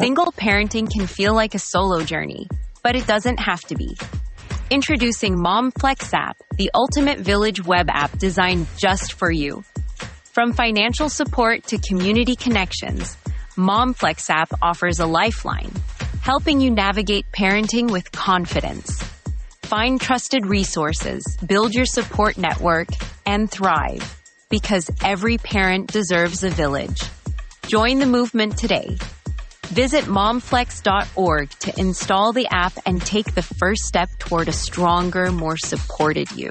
Single parenting can feel like a solo journey, but it doesn't have to be. Introducing Mom Flex app, the ultimate village web app designed just for you. From financial support to community connections, Mom Flex app offers a lifeline, helping you navigate parenting with confidence. Find trusted resources, build your support network, and thrive, because every parent deserves a village. Join the movement today. Visit momflex.org to install the app and take the first step toward a stronger, more supported you.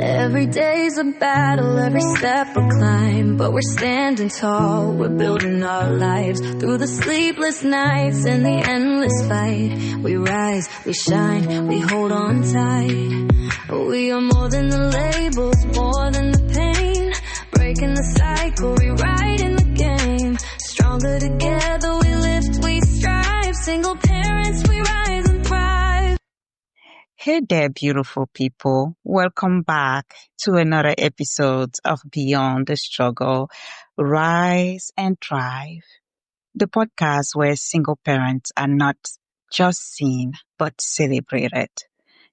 Every day's a battle, every step a climb, but we're standing tall, we're building our lives. Through the sleepless nights and the endless fight, we rise, we shine, we hold on tight. We are more than the labels, more than the pain, breaking the cycle, rewriting the game. Stronger together, we lift, we strive. Single parents, we rise and thrive. Hey there, beautiful people. Welcome back to another episode of Beyond the Struggle, Rise and Thrive, the podcast where single parents are not just seen, but celebrated.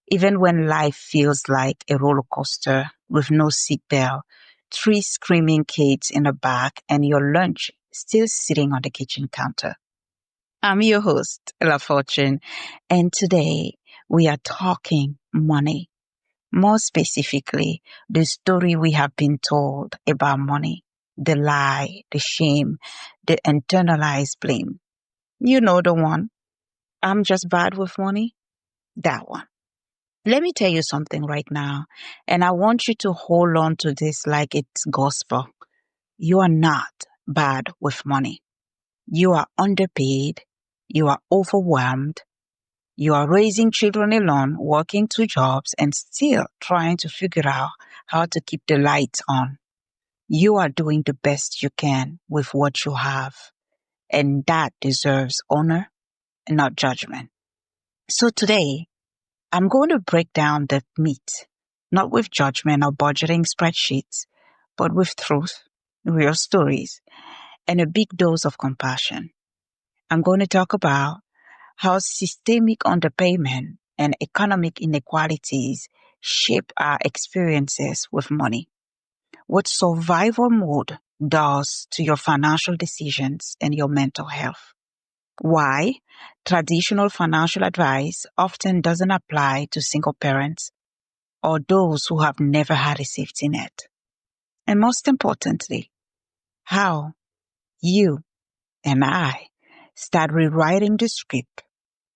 Even when life feels like a roller coaster with no seatbelt, 3 screaming kids in the back, and your lunch still sitting on the kitchen counter. I'm your host, LaFortune, and today we are talking money. More specifically, the story we have been told about money, the lie, the shame, the internalized blame. You know the one. I'm just bad with money. That one. Let me tell you something right now, and I want you to hold on to this like it's gospel. You are not bad with money. You are underpaid. You are overwhelmed. You are raising children alone, working 2 jobs, and still trying to figure out how to keep the lights on. You are doing the best you can with what you have, and that deserves honor and not judgment. So today, I'm going to break down the meat, not with judgment or budgeting spreadsheets, but with truth, real stories, and a big dose of compassion. I'm going to talk about how systemic underpayment and economic inequalities shape our experiences with money, what survival mode does to your financial decisions and your mental health, why traditional financial advice often doesn't apply to single parents or those who have never had a safety net, and most importantly, how you and I start rewriting the script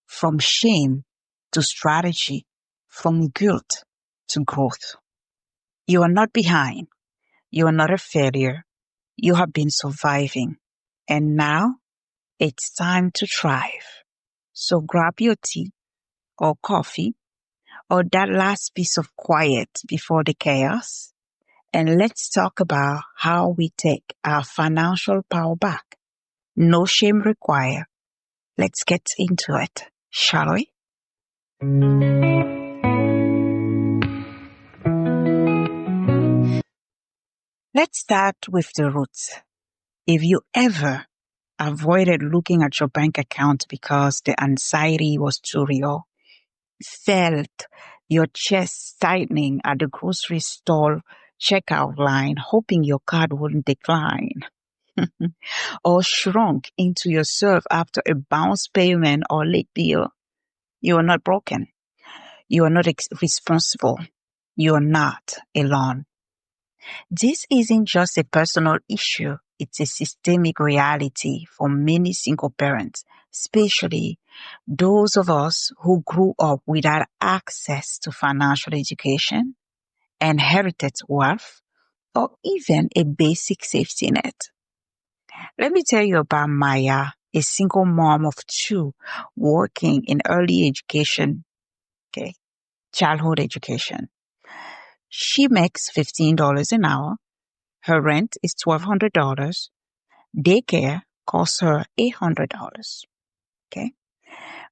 from shame to strategy, from guilt to growth. You are not behind. You are not a failure. You have been surviving. And now it's time to thrive. So grab your tea or coffee or that last piece of quiet before the chaos, and let's talk about how we take our financial power back. No shame required. Let's get into it, shall we? Let's start with the roots. If you ever avoided looking at your bank account because the anxiety was too real, felt your chest tightening at the grocery store checkout line, hoping your card wouldn't decline, or shrunk into yourself after a bounce payment or late bill, you are not broken. You are not responsible. You are not alone. This isn't just a personal issue. It's a systemic reality for many single parents, especially those of us who grew up without access to financial education, inherited wealth, or even a basic safety net. Let me tell you about Maya, a single mom of 2 working in early education, childhood education. She makes $15 an hour. Her rent is $1,200. Daycare costs her $800. Okay.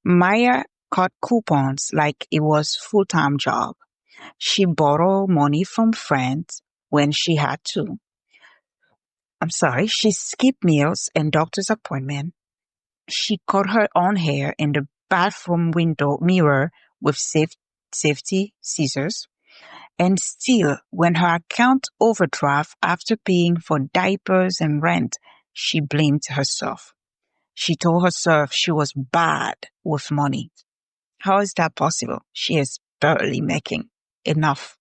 Maya cut coupons like it was full-time job. She borrowed money from friends when she had to. She skipped meals and doctor's appointment. She cut her own hair in the bathroom window mirror with safety scissors. And still, when her account overdraft after paying for diapers and rent, she blamed herself. She told herself she was bad with money. How is that possible? She is barely making enough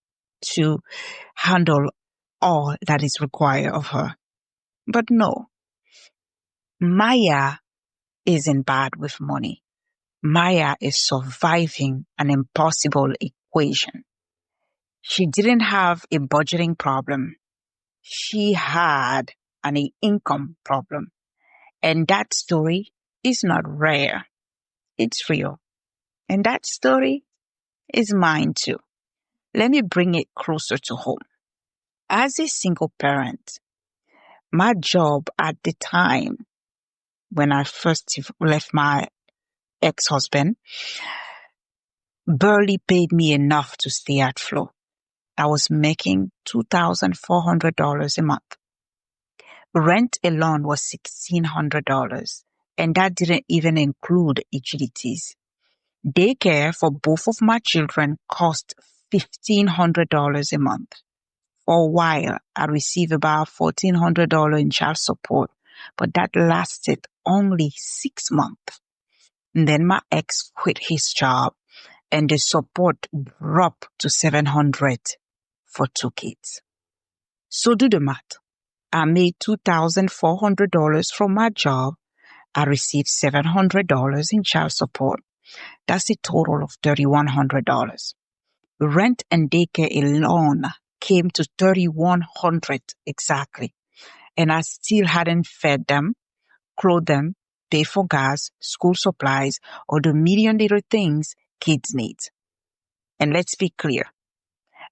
to handle all that is required of her. But no, Maya isn't bad with money. Maya is surviving an impossible equation. She didn't have a budgeting problem. She had an income problem. And that story is not rare. It's real. And that story is mine too. Let me bring it closer to home. As a single parent, my job at the time when I first left my ex-husband barely paid me enough to stay afloat. I was making $2,400 a month. Rent alone was $1,600, and that didn't even include utilities. Daycare for both of my children cost $1,500 a month. For a while, I received about $1,400 in child support, but that lasted only 6 months. And then my ex quit his job, and the support dropped to $700 for 2 kids. So do the math. I made $2,400 from my job. I received $700 in child support. That's a total of $3,100. Rent and daycare alone came to $3,100 exactly. And I still hadn't fed them, clothed them, paid for gas, school supplies, or the million little things kids need. And let's be clear.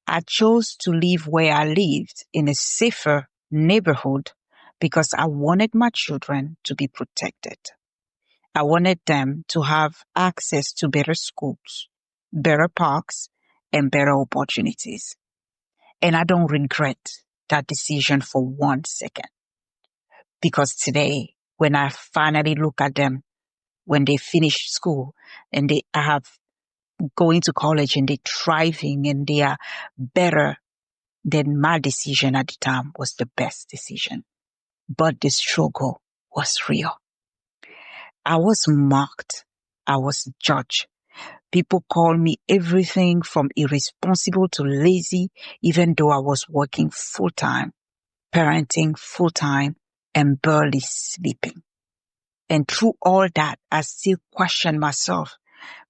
I chose to live where I lived in a safer neighborhood because I wanted my children to be protected. I wanted them to have access to better schools, better parks, and better opportunities. And I don't regret that decision for 1 second. Because today, when I finally look at them, when they finish school and they have going to college and they're thriving and they are better, then my decision at the time was the best decision. But the struggle was real. I was mocked. I was judged. People called me everything from irresponsible to lazy, even though I was working full-time, parenting full-time, and barely sleeping. And through all that, I still question myself.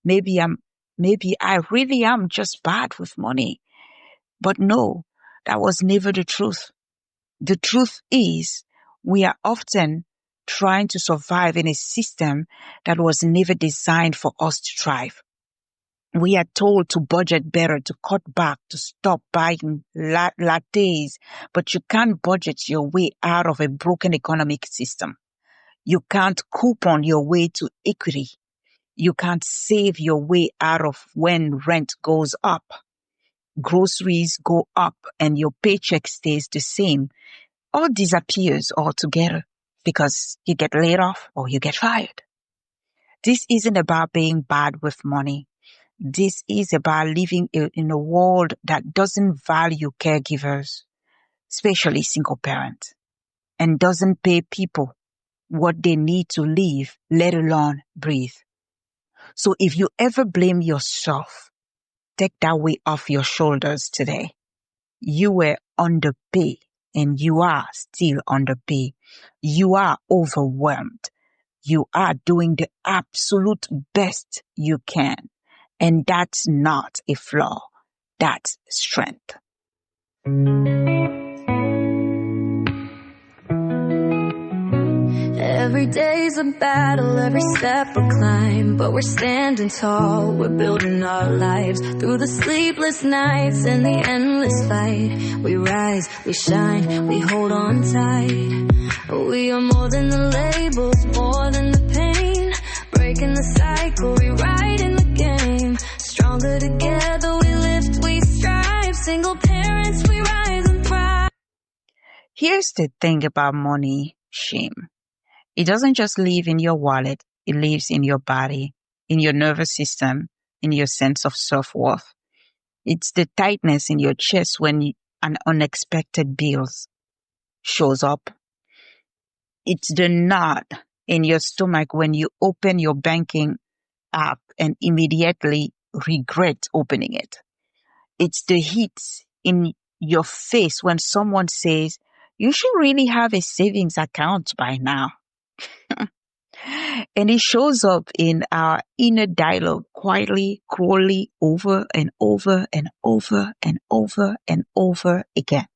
Maybe I really am just bad with money. But no, that was never the truth. The truth is, we are often trying to survive in a system that was never designed for us to thrive. We are told to budget better, to cut back, to stop buying lattes, but you can't budget your way out of a broken economic system. You can't coupon your way to equity. You can't save your way out of when rent goes up. Groceries go up and your paycheck stays the same or disappears altogether because you get laid off or you get fired. This isn't about being bad with money. This is about living in a world that doesn't value caregivers, especially single parents, and doesn't pay people what they need to live, let alone breathe. So if you ever blame yourself, take that weight off your shoulders today. You were underpaid and you are still underpaid. You are overwhelmed. You are doing the absolute best you can. And that's not a flaw. That's strength. Every day's a battle, every step a climb, but we're standing tall, we're building our lives. Through the sleepless nights and the endless fight, we rise, we shine, we hold on tight. We are more than the labels, more than the pain, breaking the cycle, rewriting the game. Stronger together we lift, we strive, single parents we rise and thrive. Here's the thing about money shame. It doesn't just live in your wallet. It lives in your body, in your nervous system, in your sense of self-worth. It's the tightness in your chest when an unexpected bill shows up. It's the knot in your stomach when you open your banking app and immediately regret opening it. It's the heat in your face when someone says, you should really have a savings account by now. And it shows up in our inner dialogue quietly, cruelly, over and over and over and over and over again.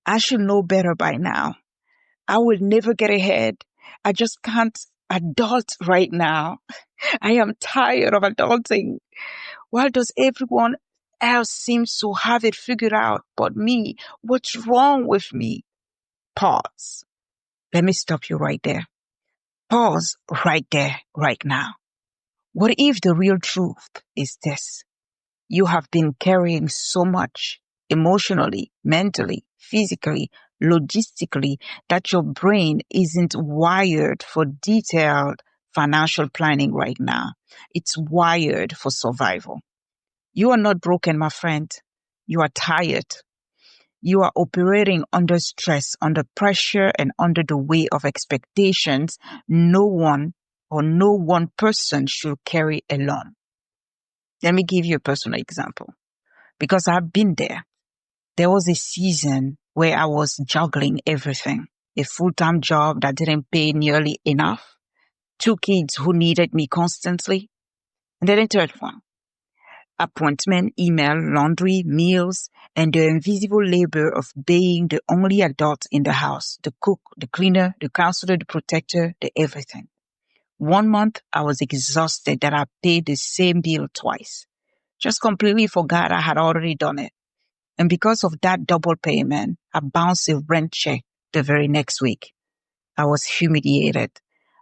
I should know better by now. I will never get ahead. I just can't adult right now. I am tired of adulting. Why does everyone else seem to have it figured out but me? What's wrong with me? Pause. Let me stop you right there. Pause right there, right now. What if the real truth is this? You have been carrying so much emotionally, mentally, physically, logistically that your brain isn't wired for detailed financial planning right now. It's wired for survival. You are not broken, my friend. You are tired. You are operating under stress, under pressure, and under the weight of expectations no one person should carry alone. Let me give you a personal example because I've been there. There was a season where I was juggling everything. A full-time job that didn't pay nearly enough, 2 kids who needed me constantly, and then a third one. Appointment, email, laundry, meals, and the invisible labor of being the only adult in the house, the cook, the cleaner, the counselor, the protector, the everything. 1 month, I was exhausted that I paid the same bill twice. Just completely forgot I had already done it. And because of that double payment, I bounced a rent check the very next week. I was humiliated.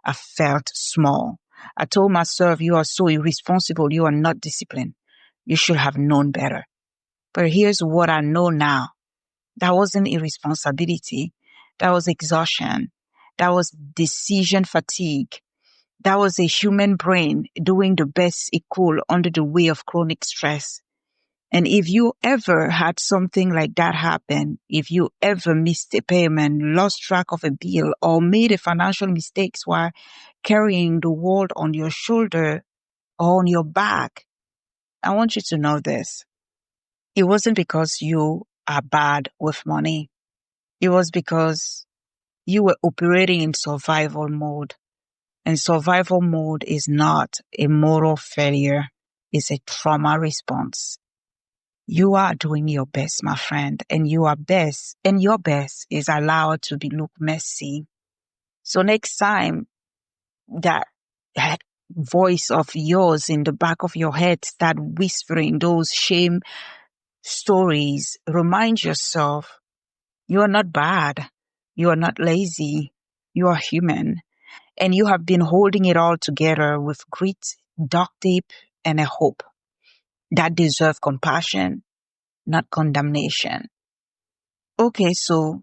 I felt small. I told myself, you are so irresponsible. You are not disciplined. You should have known better. But here's what I know now. That wasn't irresponsibility. That was exhaustion. That was decision fatigue. That was a human brain doing the best it could under the weight of chronic stress. And if you ever had something like that happen, if you ever missed a payment, lost track of a bill, or made a financial mistake while carrying the world on your shoulder or on your back, I want you to know this. It wasn't because you are bad with money. It was because you were operating in survival mode. And survival mode is not a moral failure. It's a trauma response. You are doing your best, my friend, and your best is allowed to look messy. So next time that voice of yours in the back of your head start whispering those shame stories, remind yourself, you are not bad. You are not lazy. You are human. And you have been holding it all together with grit, duct tape, and a hope that deserve compassion, not condemnation. Okay, so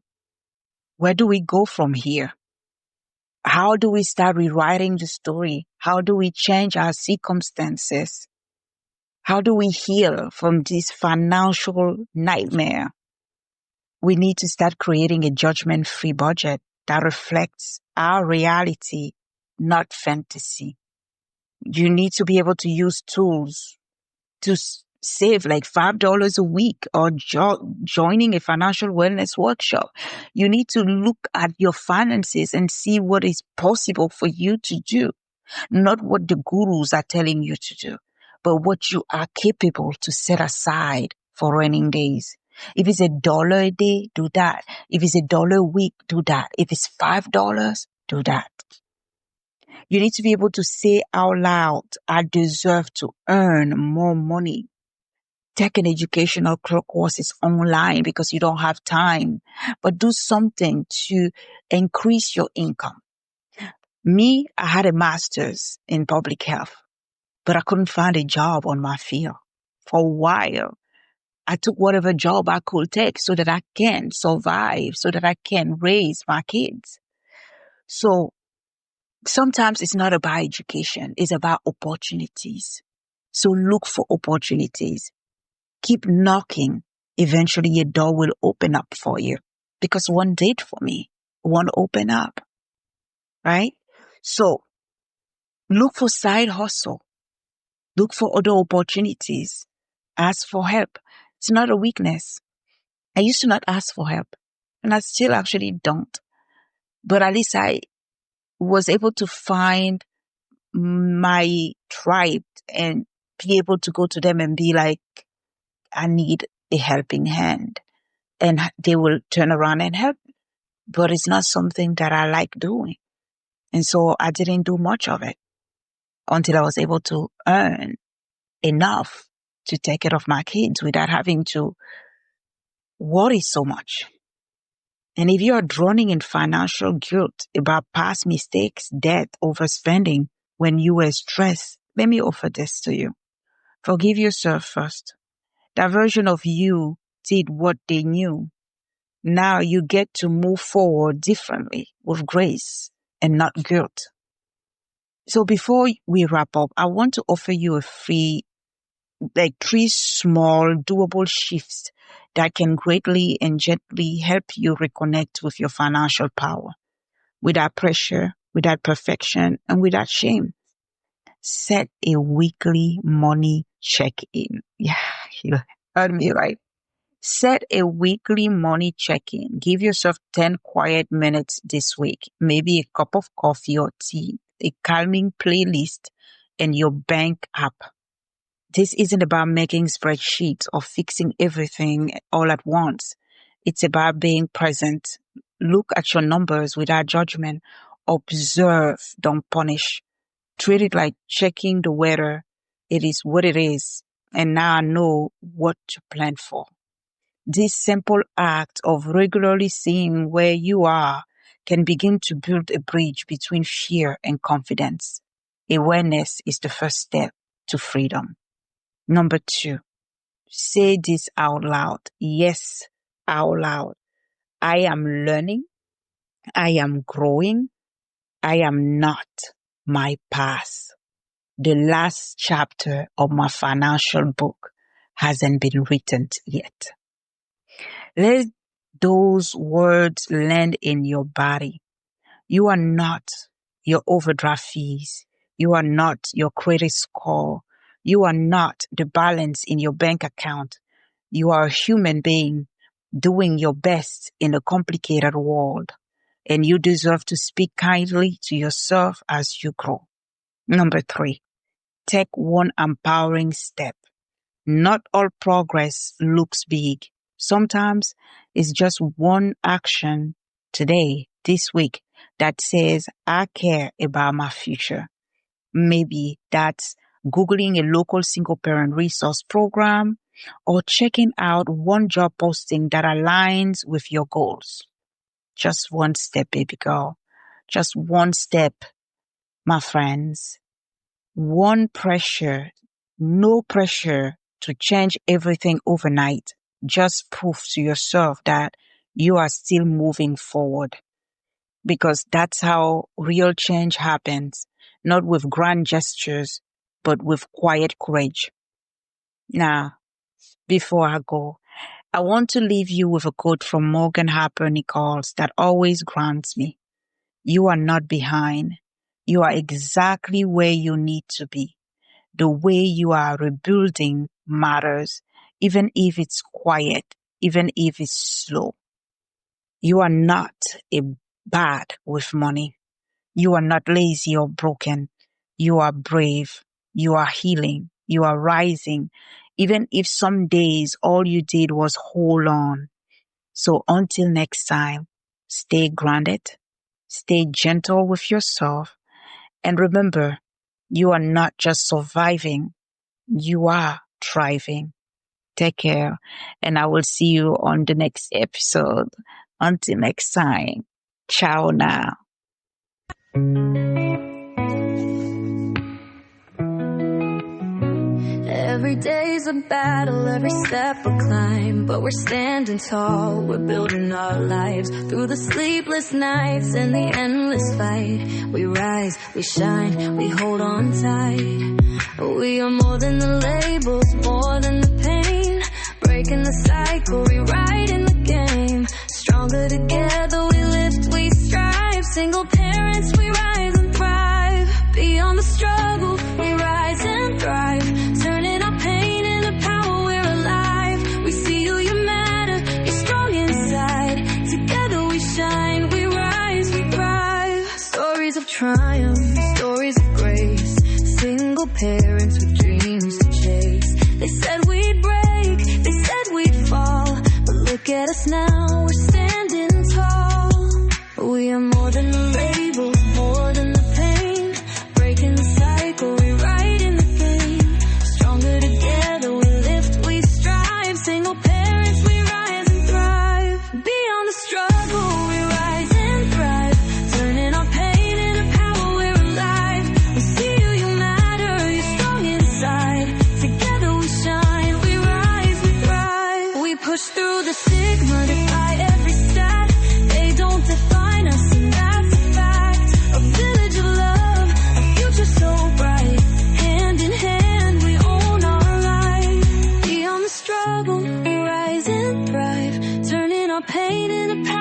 where do we go from here? How do we start rewriting the story? How do we change our circumstances? How do we heal from this financial nightmare? We need to start creating a judgment-free budget that reflects our reality, not fantasy. You need to be able to use tools to save like $5 a week or joining a financial wellness workshop. You need to look at your finances and see what is possible for you to do, not what the gurus are telling you to do, but what you are capable to set aside for rainy days. If it's $1 a day, do that. If it's $1 a week, do that. If it's $5, do that. You need to be able to say out loud, I deserve to earn more money. Take an educational courses online because you don't have time, but do something to increase your income. Me, I had a master's in public health, but I couldn't find a job on my field for a while. I took whatever job I could take so that I can survive, so that I can raise my kids. So sometimes it's not about education. It's about opportunities. So look for opportunities. Keep knocking. Eventually a door will open up for you, because one did for me. One open up, right? So look for side hustle. Look for other opportunities. Ask for help. It's not a weakness. I used to not ask for help, and I still actually don't. But at least I was able to find my tribe and be able to go to them and be like, I need a helping hand. And they will turn around and help. But it's not something that I like doing. And so I didn't do much of it until I was able to earn enough to take care of my kids without having to worry so much. And if you are drowning in financial guilt about past mistakes, debt, overspending when you were stressed, let me offer this to you. Forgive yourself first. That version of you did what they knew. Now you get to move forward differently with grace and not guilt. So before we wrap up, I want to offer you a free, 3 small doable shifts that can greatly and gently help you reconnect with your financial power without pressure, without perfection, and without shame. Set a weekly money check-in. Yeah, you heard me right. Set a weekly money check-in. Give yourself 10 quiet minutes this week. Maybe a cup of coffee or tea, a calming playlist, and your bank app. This isn't about making spreadsheets or fixing everything all at once. It's about being present. Look at your numbers without judgment. Observe, don't punish. Treat it like checking the weather. It is what it is. And now I know what to plan for. This simple act of regularly seeing where you are can begin to build a bridge between fear and confidence. Awareness is the first step to freedom. Number 2, say this out loud. Yes, out loud. I am learning. I am growing. I am not my past. The last chapter of my financial book hasn't been written yet. Let those words land in your body. You are not your overdraft fees. You are not your credit score. You are not the balance in your bank account. You are a human being doing your best in a complicated world, and you deserve to speak kindly to yourself as you grow. Number 3, take one empowering step. Not all progress looks big. Sometimes it's just one action today, this week, that says, I care about my future. Maybe that's Googling a local single parent resource program or checking out one job posting that aligns with your goals. Just one step, baby girl. Just one step, my friends. No pressure to change everything overnight. Just prove to yourself that you are still moving forward. Because that's how real change happens. Not with grand gestures, but with quiet courage. Now, before I go, I want to leave you with a quote from Morgan Harper Nichols that always grounds me. You are not behind. You are exactly where you need to be. The way you are rebuilding matters, even if it's quiet, even if it's slow. You are not bad with money. You are not lazy or broken. You are brave. You are healing. You are rising. Even if some days all you did was hold on. So until next time, stay grounded, stay gentle with yourself, and remember, you are not just surviving, you are thriving. Take care, and I will see you on the next episode. Until next time, ciao now. Every day's a battle, every step a climb, but we're standing tall, we're building our lives. Through the sleepless nights and the endless fight, we rise, we shine, we hold on tight. We are more than the labels, more than the pain, breaking the cycle, rewriting the game. Stronger together, we lift, we strive. Single parents, we rise and thrive. Beyond the struggle, we rise and thrive. Turning our pain into power, we're alive. We see you, you matter, you're strong inside. Together we shine, we rise, we thrive. Stories of triumph, stories of grace. Single parents with dreams to chase. They said we'd break, they said we'd fall, but look at us now, we're standing tall. We are more than the labels, more than the pain, breaking the cycle, rewriting the game. Stronger together, we lift, we strive. Single parents, we rise and thrive. Beyond the struggle, we rise and thrive. Turning our pain into power, we're alive. We see you, you matter, you're strong inside. Together we shine, we rise, we thrive. We push through the stigma, defy every stat. They don't define us, and that's a fact. A village of love, a future so bright. Hand in hand, we own our life. Beyond the struggle, we rise and thrive. Turning our pain into power.